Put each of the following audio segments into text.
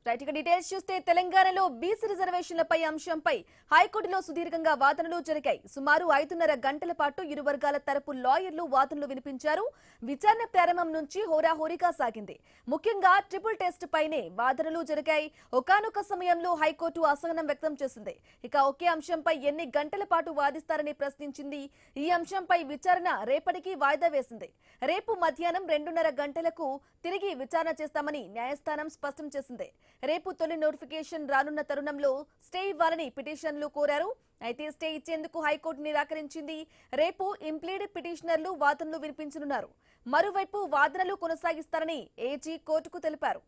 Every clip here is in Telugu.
రైట్ ఇక డీటెయిల్స్ చూస్తే తెలంగాణలో బీసీ రిజర్వేషన్లపై అంశంపై హైకోర్టులో సుదీర్ఘంగా వాదనలు జరిగాయి. సుమారు 5:30 గంటల పాటు ఇరు వర్గాల తరపు లాయర్లు వాదనలు వినిపించారు. విచారణ ప్రారంభం నుంచి హోరాహోరీగా సాగింది. ముఖ్యంగా ట్రిపుల్ టెస్ట్ పైనే వాదనలు జరిగాయి. ఒకానొక సమయంలో హైకోర్టు అసహనం వ్యక్తం చేసింది. ఇక ఒకే అంశంపై ఎన్ని గంటల పాటు వాదిస్తారని ప్రశ్నించింది. ఈ అంశంపై విచారణ రేపటికి వాయిదా వేసింది. రేపు మధ్యాహ్నం 2:30 గంటలకు తిరిగి విచారణ చేస్తామని న్యాయస్థానం స్పష్టం చేసింది. రేపు తొలి నోటిఫికేషన్ రానున్న తరుణంలో స్టే ఇవ్వాలని పిటిషన్లు కోరారు. అయితే స్టే ఇచ్చేందుకు హైకోర్టు నిరాకరించింది. రేపు ఇంప్లీడ్ పిటిషనర్లు వాదనలు వినిపించనున్నారు. మరోవైపు వాదనలు కొనసాగిస్తారని ఏజీ కోర్టుకు తెలిపారు.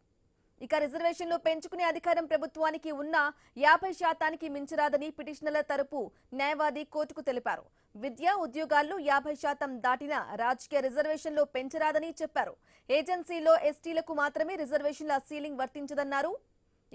ఇక రిజర్వేషన్లు పెంచుకునే అధికారం ప్రభుత్వానికి ఉన్న 50% మించరాదని పిటిషనర్ల తరపు న్యాయవాది కోర్టుకు తెలిపారు. విద్య ఉద్యోగాల్లో 50% దాటిన రాజకీయ రిజర్వేషన్లు పెంచరాదని చెప్పారు. ఏజెన్సీలో ఎస్టీలకు మాత్రమే రిజర్వేషన్ల సీలింగ్ వర్తించదన్నారు.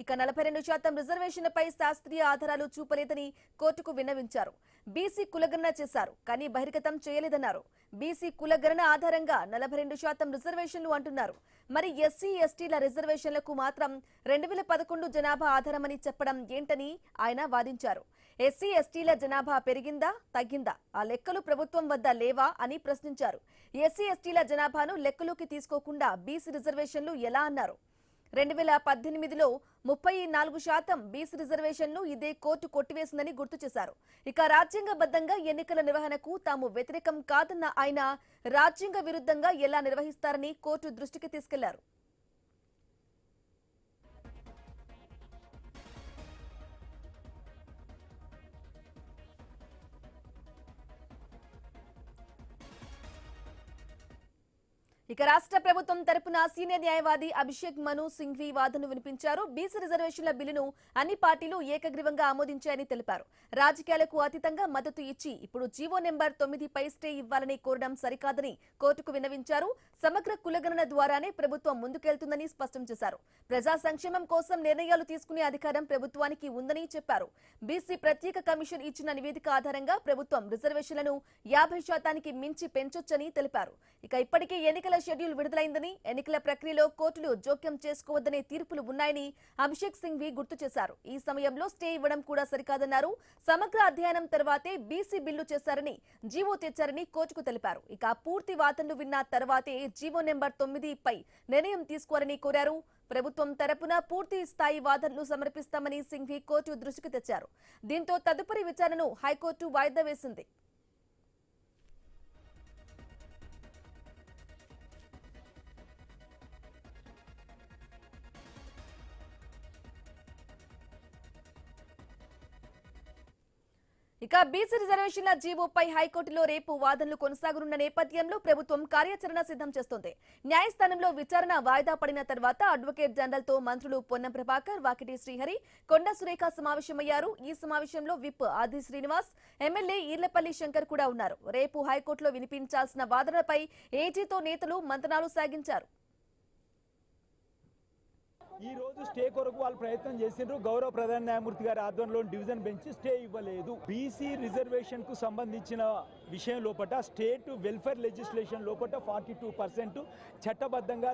ఇక 42% రిజర్వేషన్లపై శాస్త్రీయ ఆధారాలు చూపలేదని కోర్టుకు విన్నవించారు. బీసీ కులగణన చేశారు, కానీ బహిర్గతం చేయలేదన్నారు. బీసీ కులగణన ఆధారంగా 42% రిజర్వేషన్లు అంటున్నారు. మరి ఎస్సీ ఎస్టీల రిజర్వేషన్లకు మాత్రం 2011 జనాభా ఆధారమని చెప్పడం ఏంటని ఆయన వాదించారు. ఎస్సీ ఎస్టీల జనాభా పెరిగిందా తగ్గిందా ఆ లెక్కలు ప్రభుత్వం వద్ద లేవా అని ప్రశ్నించారు. ఎస్సీ ఎస్టీల జనాభాను లెక్కలోకి తీసుకోకుండా బీసీ రిజర్వేషన్లు ఎలా అన్నారు. 2018లో 34% బీసీ రిజర్వేషన్లు ఇదే కోర్టు కొట్టివేసిందని గుర్తు చేశారు. ఇక రాజ్యాంగబద్ధంగా ఎన్నికల నిర్వహణకు తాము వ్యతిరేకం కాదన్న ఆయన రాజ్యాంగ విరుద్ధంగా ఎలా నిర్వహిస్తారని కోర్టు దృష్టికి తీసుకెళ్లారు. ఇక రాష్ట్ర ప్రభుత్వం తరపున సీనియర్ న్యాయవాది అభిషేక్ మను సింఘ్వి వాదనలు వినిపించారు. బీసీ రిజర్వేషన్ల బిల్లును అన్ని పార్టీలు ఏకగ్రీవంగా ఆమోదించాయని తెలిపారు. రాజకీయాలకు అతీతంగా మద్దతు ఇచ్చి ఇప్పుడు జీవో నెంబర్ 9పై స్టే ఇవ్వాలని కోరడం సరికాదని కోర్టుకు విన్నవించారు. సమగ్ర కులగణన ద్వారానే ప్రభుత్వం ముందుకెళ్తుందని స్పష్టం చేశారు. ప్రజా సంక్షేమం కోసం నిర్ణయాలు తీసుకునే అధికారం ప్రభుత్వానికి ఉందని చెప్పారు. బీసీ ప్రత్యేక కమిషన్ ఇచ్చిన నివేదిక ఆధారంగా ప్రభుత్వం రిజర్వేషన్లను 50% మించి పెంచొచ్చని తెలిపారు. ఇక ఇప్పటికే ఎన్నికల షెడ్యూల్ విడుదలైందని, ఎన్నికల ప్రక్రియలో కోర్టులు జోక్యం చేసుకోవద్దనే తీర్పులు ఉన్నాయని అభిషేక్ సింఘ్వి గుర్తు చేశారు. ఈ సమయంలో స్టే ఇవ్వడం కూడా సరికాదన్నారు. సమగ్ర అధ్యయనం తర్వాతే బీసీ బిల్లు చేశారని, జీవో తెచ్చారని కోర్టుకు తెలిపారు. ఇక పూర్తి వాదనలు విన్న తర్వాతే జీవో నెంబర్ 9పై నిర్ణయం తీసుకోవాలని కోరారు. ప్రభుత్వం తరపున పూర్తి స్థాయి వాదనలు సమర్పిస్తామని సింఘ్వి కోర్టు దృష్టికి తెచ్చారు. దీంతో తదుపరి విచారణను హైకోర్టు వాయిదా వేసింది. ఇక బీసీ రిజర్వేషన్ల జీవోపై హైకోర్టులో రేపు వాదనలు కొనసాగనున్న నేపథ్యంలో ప్రభుత్వం కార్యాచరణ సిద్ధం చేస్తోంది. న్యాయస్థానంలో విచారణ వాయిదా పడిన తర్వాత అడ్వకేట్ జనరల్ తో మంత్రులు పొన్నం ప్రభాకర్, వాకిటి శ్రీహరి, కొండ సురేఖ సమావేశమయ్యారు. ఈ సమావేశంలో విప్ ఆది శ్రీనివాస్, ఎమ్మెల్యే ఈర్లపల్లి శంకర్ కూడా ఉన్నారు. రేపు హైకోర్టులో వినిపించాల్సిన వాదనలపై ఏజీతో నేతలు మంతనాలు సాగించారు. ఈ రోజు స్టే కొరకు వాళ్ళు ప్రయత్నం చేసిండ్రు. గౌరవ ప్రధాన న్యాయమూర్తి గారి ఆధ్వర్యంలో డివిజన్ బెంచ్ స్టే ఇవ్వలేదు. బీసీ రిజర్వేషన్ కు సంబంధించిన విషయం లోపల స్టేట్ వెల్ఫేర్ లెజిస్లేషన్ లోపల 42% చట్టబద్ధంగా